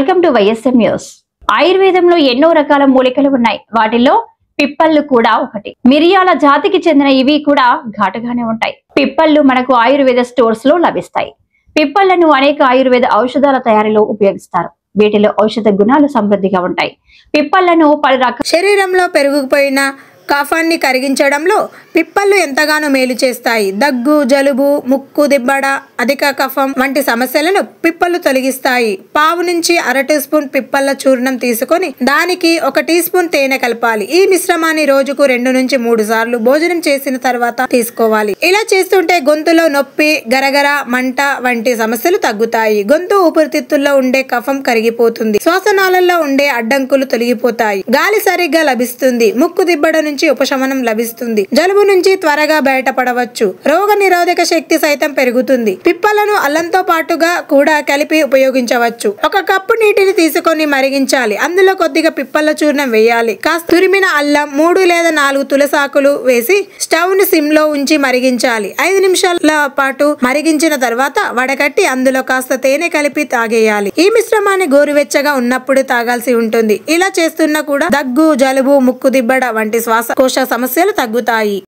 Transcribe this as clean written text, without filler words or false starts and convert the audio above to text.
Welcome to YSM news. ఆయుర్వేదంలో ఎన్నో రకాల మూలికలు ఉన్నాయి. వాటిలో పిప్పళ్ళు కూడా ఒకటి. మిరియాల జాతికి చెందిన ఇవి కూడా ఘాటుగానే ఉంటాయి. పిప్పళ్ళు మనకు ఆయుర్వేద స్టోర్స్ లో లభిస్తాయి. పిప్పళ్లను అనేక ఆయుర్వేద ఔషధాల తయారీలో ఉపయోగిస్తారు. వీటిలో ఔషధ గుణాలు సమృద్ధిగా ఉంటాయి. పిప్పళ్లను పలు రకాల శరీరంలో పెరుగుపోయిన కఫాన్ని కరిగించడంలో పిప్పళ్ళు ఎంతగానో మేలు చేస్తాయి. దగ్గు, జలుబు, ముక్కు దిబ్బడ, అధిక కఫం వంటి సమస్యలను పిప్పళ్ళు తొలగిస్తాయి. పావు నుంచి అర టీ స్పూన్ పిప్పళ్ళ చూర్ణం తీసుకొని దానికి 1 టీ స్పూన్ తేనె కలపాలి. ఈ మిశ్రమాన్ని రోజుకు 2 నుంచి 3 సార్లు భోజనం చేసిన తర్వాత తీసుకోవాలి. ఇలా చేస్తుంటే గొంతులో నొప్పి, గరగర, మంట వంటి సమస్యలు తగ్గుతాయి. గొంతు ఊపిరితిత్తుల్లో ఉండే కఫం కరిగిపోతుంది. శ్వాసనాళల్లో ఉండే అడ్డంకులు తొలగిపోతాయి. గాలి సరిగ్గా లభిస్తుంది. ముక్కు దిబ్బడ నుంచి ఉపశమనం లభిస్తుంది. జలుబు నుంచి త్వరగా బయటపడవచ్చు. రోగ నిరోధక శక్తి సైతం పెరుగుతుంది. పిప్పలను అల్లంతో పాటుగా కూడా కలిపి ఉపయోగించవచ్చు. 1 కప్పు నీటిని తీసుకొని మరిగించాలి. అందులో కొద్దిగా పిప్పల చూర్ణం వేయాలి. కాస్త తురిమిన అల్లం, 3 లేదా 4 తులసాకులు వేసి స్టవ్ ని సిమ్ లో ఉంచి మరిగించాలి. 5 నిమిషాల పాటు మరిగించిన తర్వాత వడగట్టి అందులో కాస్త తేనె కలిపి తాగేయాలి. ఈ మిశ్రమాన్ని గోరువెచ్చగా ఉన్నప్పుడు తాగాల్సి ఉంటుంది. ఇలా చేస్తున్నా కూడా దగ్గు, జలుబు, ముక్కు దిబ్బడ వంటి శ్వాసకోశ సమస్యలు తగ్గుతాయి.